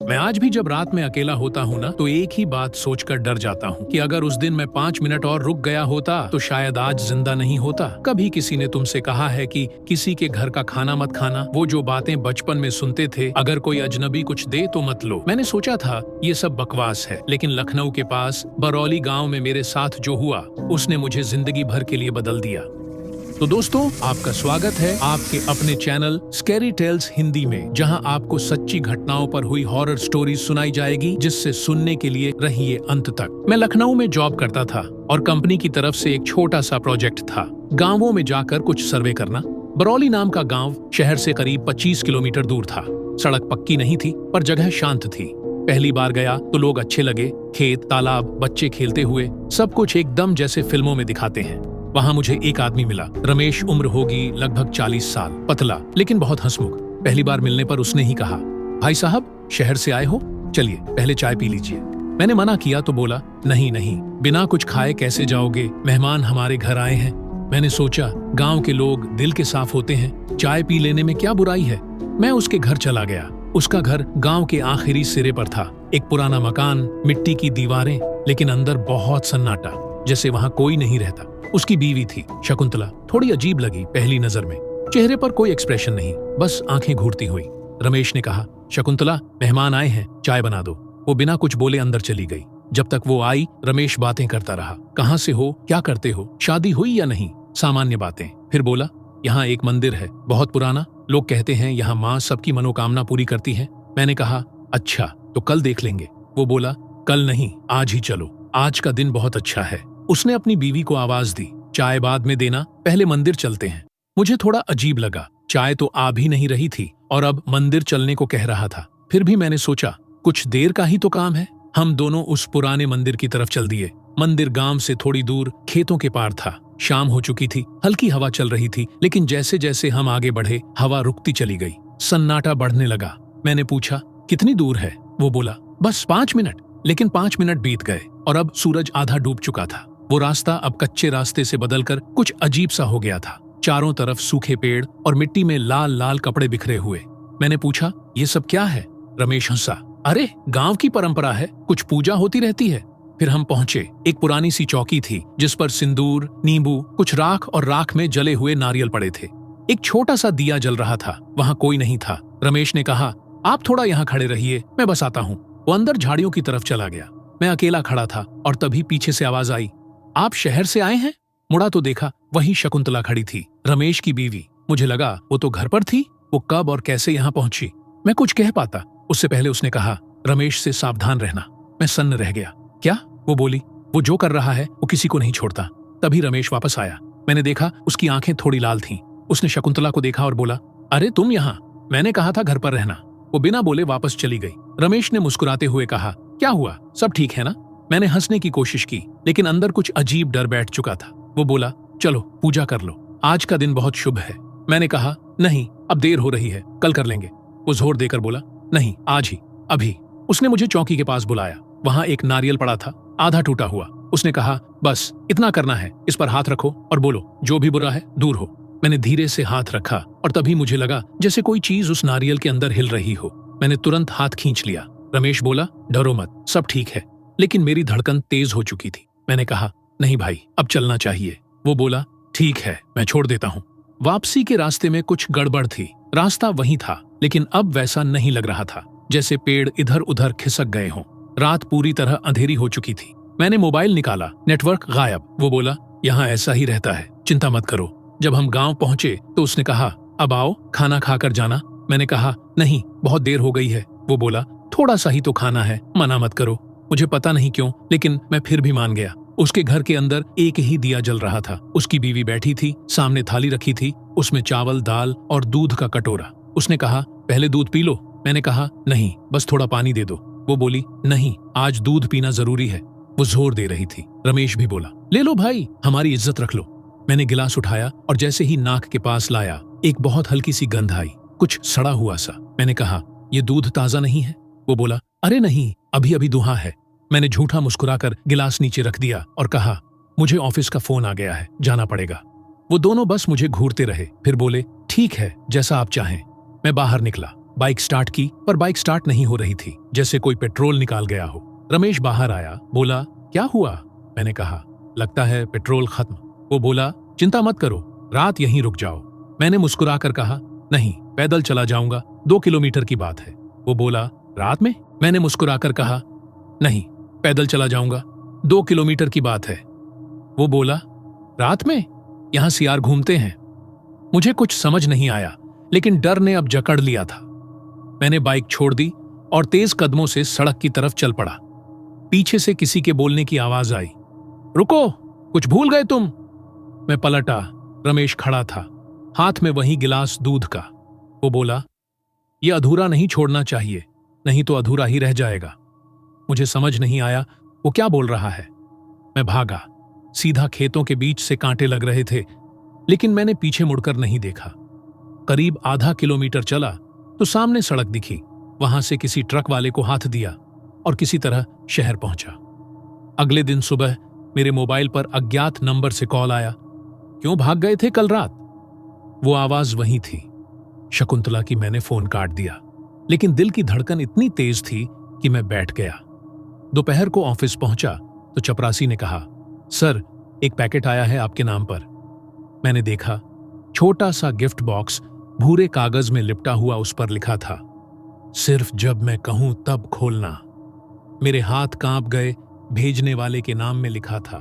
मैं आज भी जब रात में अकेला होता हूँ ना, तो एक ही बात सोचकर डर जाता हूँ कि अगर उस दिन मैं 5 मिनट और रुक गया होता तो शायद आज जिंदा नहीं होता। कभी किसी ने तुमसे कहा है कि किसी के घर का खाना मत खाना, वो जो बातें बचपन में सुनते थे, अगर कोई अजनबी कुछ दे तो मत लो। मैंने सोचा था ये सब बकवास है, लेकिन लखनऊ के पास बरौली गाँव में मेरे साथ जो हुआ उसने मुझे जिंदगी भर के लिए बदल दिया। तो दोस्तों, आपका स्वागत है आपके अपने चैनल स्कैरी टेल्स हिंदी में, जहां आपको सच्ची घटनाओं पर हुई हॉरर स्टोरीज सुनाई जाएगी, जिससे सुनने के लिए रहिए अंत तक। मैं लखनऊ में जॉब करता था और कंपनी की तरफ से एक छोटा सा प्रोजेक्ट था, गांवों में जाकर कुछ सर्वे करना। बरौली नाम का गांव शहर से करीब 25 किलोमीटर दूर था। सड़क पक्की नहीं थी पर जगह शांत थी। पहली बार गया तो लोग अच्छे लगे, खेत, तालाब, बच्चे खेलते हुए, सब कुछ एकदम जैसे फिल्मों में दिखाते हैं। वहाँ मुझे एक आदमी मिला। रमेश, उम्र होगी लगभग 40 साल, पतला लेकिन बहुत हंसमुख। पहली बार मिलने पर उसने ही कहा, भाई साहब शहर से आए हो, चलिए पहले चाय पी लीजिए। मैंने मना किया तो बोला, नहीं नहीं, बिना कुछ खाए कैसे जाओगे, मेहमान हमारे घर आए हैं। मैंने सोचा गांव के लोग दिल के साफ होते हैं, चाय पी लेने में क्या बुराई है। मैं उसके घर चला गया। उसका घर गांव के आखिरी सिरे पर था। एक पुराना मकान, मिट्टी की दीवारें, लेकिन अंदर बहुत सन्नाटा, जैसे वहां कोई नहीं रहता। उसकी बीवी थी शकुंतला। थोड़ी अजीब लगी पहली नजर में। चेहरे पर कोई एक्सप्रेशन नहीं, बस आंखें घूरती हुई। रमेश ने कहा, शकुंतला मेहमान आए हैं, चाय बना दो। वो बिना कुछ बोले अंदर चली गई। जब तक वो आई रमेश बातें करता रहा। कहाँ से हो, क्या करते हो, शादी हुई या नहीं, सामान्य बातें। फिर बोला, यहाँ एक मंदिर है, बहुत पुराना, लोग कहते हैं यहाँ माँ सबकी मनोकामना पूरी करती है। मैंने कहा, अच्छा तो कल देख लेंगे। वो बोला, कल नहीं, आज ही चलो, आज का दिन बहुत अच्छा है। उसने अपनी बीवी को आवाज दी, चाय बाद में देना, पहले मंदिर चलते हैं। मुझे थोड़ा अजीब लगा, चाय तो आ भी नहीं रही थी और अब मंदिर चलने को कह रहा था। फिर भी मैंने सोचा कुछ देर का ही तो काम है। हम दोनों उस पुराने मंदिर की तरफ चल दिए। मंदिर गांव से थोड़ी दूर खेतों के पार था। शाम हो चुकी थी, हल्की हवा चल रही थी, लेकिन जैसे जैसे हम आगे बढ़े हवा रुकती चली गई, सन्नाटा बढ़ने लगा। मैंने पूछा, कितनी दूर है? वो बोला, बस 5 मिनट। लेकिन 5 मिनट बीत गए और अब सूरज आधा डूब चुका था। वो रास्ता अब कच्चे रास्ते से बदलकर कुछ अजीब सा हो गया था। चारों तरफ सूखे पेड़ और मिट्टी में लाल लाल कपड़े बिखरे हुए। मैंने पूछा, ये सब क्या है? रमेश हंसा, अरे गांव की परंपरा है, कुछ पूजा होती रहती है। फिर हम पहुंचे। एक पुरानी सी चौकी थी जिस पर सिंदूर, नींबू, कुछ राख और राख में जले हुए नारियल पड़े थे। एक छोटा सा दिया जल रहा था। वहां कोई नहीं था। रमेश ने कहा, आप थोड़ा यहाँ खड़े रहिए, मैं बस आता हूँ। वो अंदर झाड़ियों की तरफ चला गया। मैं अकेला खड़ा था और तभी पीछे से आवाज आई, आप शहर से आए हैं? मुड़ा तो देखा वही शकुंतला खड़ी थी, रमेश की बीवी। मुझे लगा वो तो घर पर थी। वो कब और कैसे यहाँ पहुंची? मैं कुछ कह पाता उससे पहले उसने कहा, रमेश से सावधान रहना। मैं सन्न रह गया। क्या? वो बोली, वो जो कर रहा है वो किसी को नहीं छोड़ता। तभी रमेश वापस आया। मैंने देखा उसकी आंखें थोड़ी लाल थीं। उसने शकुंतला को देखा और बोला, अरे तुम यहाँ? मैंने कहा था घर पर रहना। वो बिना बोले वापस चली गई। रमेश ने मुस्कुराते हुए कहा, क्या हुआ, सब ठीक है ना? मैंने हंसने की कोशिश की, लेकिन अंदर कुछ अजीब डर बैठ चुका था। वो बोला, चलो पूजा कर लो, आज का दिन बहुत शुभ है। मैंने कहा, नहीं अब देर हो रही है, कल कर लेंगे। वो जोर देकर बोला, नहीं आज ही, अभी। उसने मुझे चौकी के पास बुलाया। वहां एक नारियल पड़ा था, आधा टूटा हुआ। उसने कहा, बस इतना करना है, इस पर हाथ रखो और बोलो जो भी बुरा है दूर हो। मैंने धीरे से हाथ रखा और तभी मुझे लगा जैसे कोई चीज उस नारियल के अंदर हिल रही हो। मैंने तुरंत हाथ खींच लिया। रमेश बोला, डरो मत, सब ठीक है। लेकिन मेरी धड़कन तेज हो चुकी थी। मैंने कहा, नहीं भाई अब चलना चाहिए। वो बोला, ठीक है मैं छोड़ देता हूँ। वापसी के रास्ते में कुछ गड़बड़ थी। रास्ता वही था, लेकिन अब वैसा नहीं लग रहा था, जैसे पेड़ इधर उधर खिसक गए हों। रात पूरी तरह अंधेरी हो चुकी थी। मैंने मोबाइल निकाला, नेटवर्क गायब। वो बोला, यहाँ ऐसा ही रहता है, चिंता मत करो। जब हम गांव पहुंचे तो उसने कहा, अब आओ खाना खाकर जाना। मैंने कहा, नहीं बहुत देर हो गई है। वो बोला, थोड़ा सा ही तो खाना है, मना मत करो। मुझे पता नहीं क्यों, लेकिन मैं फिर भी मान गया। उसके घर के अंदर एक ही दिया जल रहा था। उसकी बीवी बैठी थी, सामने थाली रखी थी, उसमें चावल, दाल और दूध का कटोरा। उसने कहा, पहले दूध पी लो। मैंने कहा, नहीं बस थोड़ा पानी दे दो। वो बोली, नहीं आज दूध पीना जरूरी है। वो जोर दे रही थी। रमेश भी बोला, ले लो भाई, हमारी इज्जत रख लो। मैंने गिलास उठाया और जैसे ही नाक के पास लाया, एक बहुत हल्की सी गंध आई, कुछ सड़ा हुआ सा। मैंने कहा, ये दूध ताजा नहीं है? वो बोला, अरे नहीं, अभी अभी दुहा है। मैंने झूठा मुस्कुराकर गिलास नीचे रख दिया और कहा, मुझे ऑफिस का फोन आ गया है, जाना पड़ेगा। वो दोनों बस मुझे घूरते रहे, फिर बोले, ठीक है जैसा आप चाहें। मैं बाहर निकला। बाइक स्टार्ट की पर बाइक स्टार्ट नहीं हो रही थी, जैसे कोई पेट्रोल निकाल गया हो। रमेश बाहर आया, बोला क्या हुआ? मैंने कहा लगता है पेट्रोल खत्म। वो बोला चिंता मत करो, रात यहीं रुक जाओ। मैंने मुस्कुराकर कहा नहीं, पैदल चला जाऊंगा, 2 किलोमीटर की बात है। वो बोला रात में? मैंने मुस्कुराकर कहा नहीं, पैदल चला जाऊंगा, 2 किलोमीटर की बात है। वो बोला रात में? यहां सियार घूमते हैं। मुझे कुछ समझ नहीं आया, लेकिन डर ने अब जकड़ लिया था। मैंने बाइक छोड़ दी और तेज कदमों से सड़क की तरफ चल पड़ा। पीछे से किसी के बोलने की आवाज आई, रुको, कुछ भूल गए तुम। मैं पलटा, रमेश खड़ा था, हाथ में वही गिलास दूध का। वो बोला यह अधूरा नहीं छोड़ना चाहिए, नहीं तो अधूरा ही रह जाएगा। मुझे समझ नहीं आया वो क्या बोल रहा है। मैं भागा, सीधा खेतों के बीच से कांटे लग रहे थे, लेकिन मैंने पीछे मुड़कर नहीं देखा। करीब आधा किलोमीटर चला तो सामने सड़क दिखी। वहां से किसी ट्रक वाले को हाथ दिया और किसी तरह शहर पहुंचा। अगले दिन सुबह मेरे मोबाइल पर अज्ञात नंबर से कॉल आया। क्यों भाग गए थे कल रात? वो आवाज वही थी, शकुंतला की। मैंने फोन काट दिया, लेकिन दिल की धड़कन इतनी तेज थी कि मैं बैठ गया। दोपहर को ऑफिस पहुंचा तो चपरासी ने कहा, सर एक पैकेट आया है आपके नाम पर। मैंने देखा, छोटा सा गिफ्ट बॉक्स भूरे कागज में लिपटा हुआ, उस पर लिखा था, सिर्फ जब मैं कहूं तब खोलना। मेरे हाथ कांप गए। भेजने वाले के नाम में लिखा था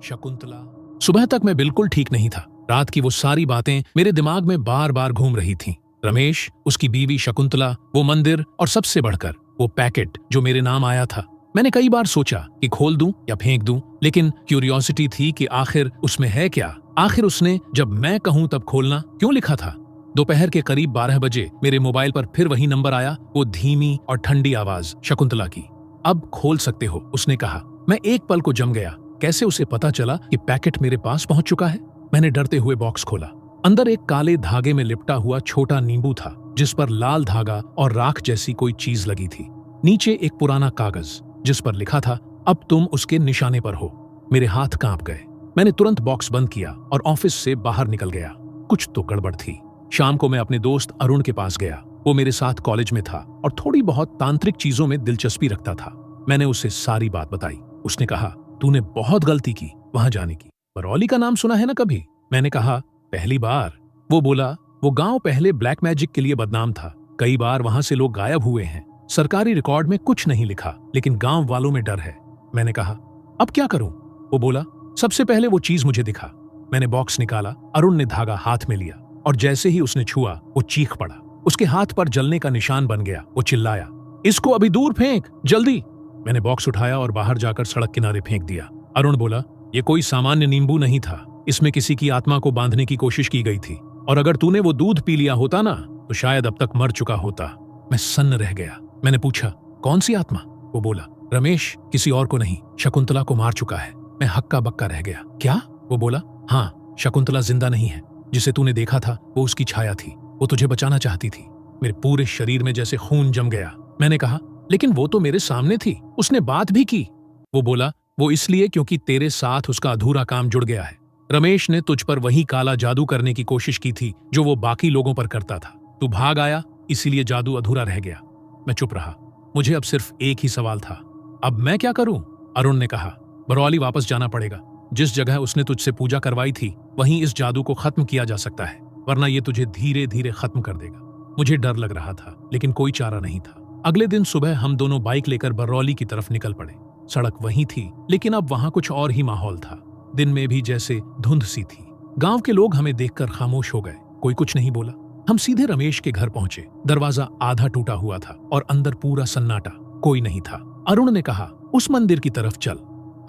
शकुंतला। सुबह तक मैं बिल्कुल ठीक नहीं था। रात की वो सारी बातें मेरे दिमाग में बार बार घूम रही थीं। रमेश, उसकी बीवी शकुंतला, वो मंदिर और सबसे बढ़कर वो पैकेट जो मेरे नाम आया था। मैंने कई बार सोचा कि खोल दूं या फेंक दूं, लेकिन क्यूरियोसिटी थी कि आखिर उसमें है क्या। आखिर उसने जब मैं कहूं तब खोलना क्यों लिखा था। दोपहर के करीब 12 बजे मेरे मोबाइल पर फिर वही नंबर आया, वो धीमी और ठंडी आवाज शकुंतला की। अब खोल सकते हो, उसने कहा। मैं एक पल को जम गया। कैसे उसे पता चला कि पैकेट मेरे पास पहुंच चुका है? मैंने डरते हुए बॉक्स खोला। अंदर एक काले धागे में लिपटा हुआ छोटा नींबू था, जिस पर लाल धागा और राख जैसी कोई चीज लगी थी। नीचे एक पुराना कागज जिस पर लिखा था, अब तुम उसके निशाने पर हो। मेरे हाथ कांप गए। मैंने तुरंत बॉक्स बंद किया और ऑफिस से बाहर निकल गया। कुछ तो गड़बड़ थी। शाम को मैं अपने दोस्त अरुण के पास गया। वो मेरे साथ कॉलेज में था और थोड़ी बहुत तांत्रिक चीजों में दिलचस्पी रखता था। मैंने उसे सारी बात बताई। उसने कहा, तूने बहुत गलती की वहां जाने की। बरौली का नाम सुना है ना कभी? मैंने कहा, पहली बार। वो बोला, वो गांव पहले ब्लैक मैजिक के लिए बदनाम था। कई बार वहां से लोग गायब हुए हैं। सरकारी रिकॉर्ड में कुछ नहीं लिखा, लेकिन गांव वालों में डर है। मैंने कहा, अब क्या करूं? वो बोला, सबसे पहले वो चीज मुझे दिखा। मैंने बॉक्स निकाला। अरुण ने धागा हाथ में लिया और जैसे ही उसने छुआ, वो चीख पड़ा। उसके हाथ पर जलने का निशान बन गया। वो चिल्लाया, इसको अभी दूर फेंक, जल्दी। मैंने बॉक्स उठाया और बाहर जाकर सड़क किनारे फेंक दिया। अरुण बोला, ये कोई सामान्य नींबू नहीं था, इसमें किसी की आत्मा को बांधने की कोशिश की गई थी, और अगर तूने वो दूध पी लिया होता ना, तो शायद अब तक मर चुका होता। मैं सन्न रह गया। मैंने पूछा, कौन सी आत्मा? वो बोला, रमेश, किसी और को नहीं, शकुंतला को मार चुका है। मैं हक्का बक्का रह गया। क्या? वो बोला, हाँ, शकुंतला जिंदा नहीं है। जिसे तूने देखा था वो उसकी छाया थी। वो तुझे बचाना चाहती थी। मेरे पूरे शरीर में जैसे खून जम गया। मैंने कहा, लेकिन वो तो मेरे सामने थी, उसने बात भी की। वो बोला, वो इसलिए क्योंकि तेरे साथ उसका अधूरा काम जुड़ गया है। रमेश ने तुझ पर वही काला जादू करने की कोशिश की थी जो वो बाकी लोगों पर करता था। तू भाग आया, इसीलिए जादू अधूरा रह गया। मैं चुप रहा। मुझे अब सिर्फ एक ही सवाल था, अब मैं क्या करूं? अरुण ने कहा, बरौली वापस जाना पड़ेगा। जिस जगह उसने तुझसे पूजा करवाई थी, वहीं इस जादू को खत्म किया जा सकता है, वरना ये तुझे धीरे धीरे खत्म कर देगा। मुझे डर लग रहा था, लेकिन कोई चारा नहीं था। अगले दिन सुबह हम दोनों बाइक लेकर बरौली की तरफ निकल पड़े। सड़क वही थी, लेकिन अब वहां कुछ और ही माहौल था। दिन में भी जैसे धुंध सी थी। गांव के लोग हमें देखकर खामोश हो गए। कोई कुछ नहीं बोला। हम सीधे रमेश के घर पहुंचे। दरवाजा आधा टूटा हुआ था और अंदर पूरा सन्नाटा, कोई नहीं था। अरुण ने कहा, उस मंदिर की तरफ चल।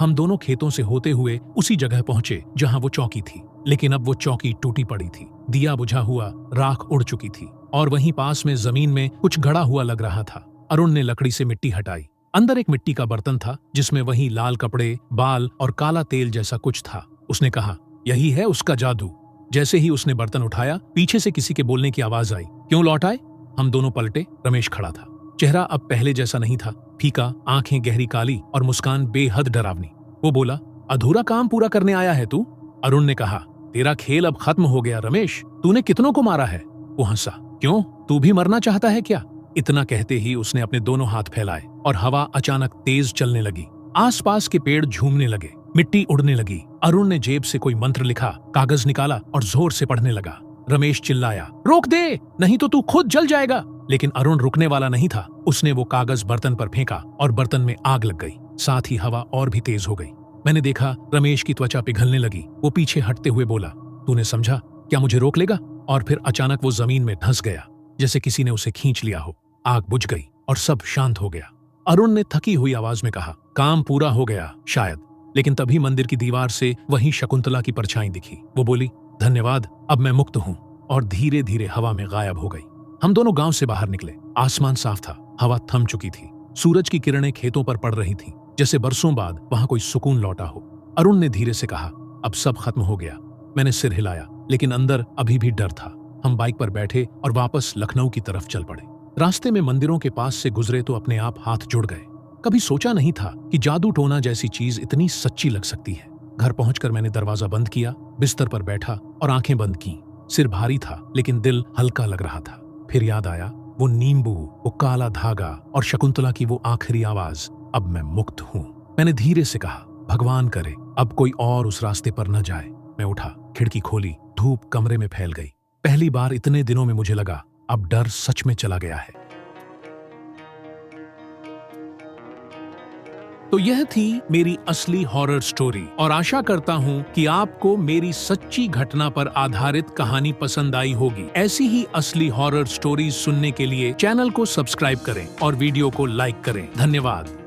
हम दोनों खेतों से होते हुए उसी जगह पहुंचे जहां वो चौकी थी, लेकिन अब वो चौकी टूटी पड़ी थी। दिया बुझा हुआ, राख उड़ चुकी थी और वहीं पास में जमीन में कुछ गड़ा हुआ लग रहा था। अरुण ने लकड़ी से मिट्टी हटाई। अंदर एक मिट्टी का बर्तन था जिसमें वही लाल कपड़े, बाल और काला तेल जैसा कुछ था। उसने कहा, यही है उसका जादू। जैसे ही उसने बर्तन उठाया, पीछे से किसी के बोलने की आवाज आई, क्यों लौट आए? हम दोनों पलटे। रमेश खड़ा था। चेहरा अब पहले जैसा नहीं था, फीका, आंखें गहरी काली और मुस्कान बेहद डरावनी। वो बोला, अधूरा काम पूरा करने आया है तू? अरुण ने कहा, तेरा खेल अब खत्म हो गया रमेश, तूने कितनों को मारा है? वो हंसा, क्यों, तू भी मरना चाहता है क्या? इतना कहते ही उसने अपने दोनों हाथ फैलाए और हवा अचानक तेज चलने लगी। आसपास के पेड़ झूमने लगे, मिट्टी उड़ने लगी। अरुण ने जेब से कोई मंत्र लिखा, कागज निकाला और जोर से पढ़ने लगा। रमेश चिल्लाया, रोक दे, नहीं तो तू खुद जल जाएगा। लेकिन अरुण रुकने वाला नहीं था। उसने वो कागज बर्तन पर फेंका और बर्तन में आग लग गई। साथ ही हवा और भी तेज हो गई। मैंने देखा रमेश की त्वचा पिघलने लगी। वो पीछे हटते हुए बोला, तूने समझा क्या मुझे रोक लेगा? और फिर अचानक वो जमीन में धंस गया, जैसे किसी ने उसे खींच लिया हो। आग बुझ गई और सब शांत हो गया। अरुण ने थकी हुई आवाज में कहा, काम पूरा हो गया शायद। लेकिन तभी मंदिर की दीवार से वहीं शकुंतला की परछाई दिखी। वो बोली, धन्यवाद, अब मैं मुक्त हूँ, और धीरे धीरे हवा में गायब हो गई। हम दोनों गांव से बाहर निकले। आसमान साफ था, हवा थम चुकी थी। सूरज की किरणें खेतों पर पड़ रही थीं, जैसे बरसों बाद वहां कोई सुकून लौटा हो। अरुण ने धीरे से कहा, अब सब खत्म हो गया। मैंने सिर हिलाया, लेकिन अंदर अभी भी डर था। हम बाइक पर बैठे और वापस लखनऊ की तरफ चल पड़े। रास्ते में मंदिरों के पास से गुजरे तो अपने आप हाथ जुड़ गए। कभी सोचा नहीं था कि जादू टोना जैसी चीज इतनी सच्ची लग सकती है। घर पहुंचकर मैंने दरवाजा बंद किया, बिस्तर पर बैठा और आंखें बंद की। सिर भारी था, लेकिन दिल हल्का लग रहा था। फिर याद आया वो नींबू, वो काला धागा और शकुंतला की वो आखिरी आवाज, अब मैं मुक्त हूँ। मैंने धीरे से कहा, भगवान करे अब कोई और उस रास्ते पर न जाए। मैं उठा, खिड़की खोली, धूप कमरे में फैल गई। पहली बार इतने दिनों में मुझे लगा अब डर सच में चला गया है। तो यह थी मेरी असली हॉरर स्टोरी, और आशा करता हूं कि आपको मेरी सच्ची घटना पर आधारित कहानी पसंद आई होगी। ऐसी ही असली हॉरर स्टोरीज सुनने के लिए चैनल को सब्सक्राइब करें और वीडियो को लाइक करें। धन्यवाद।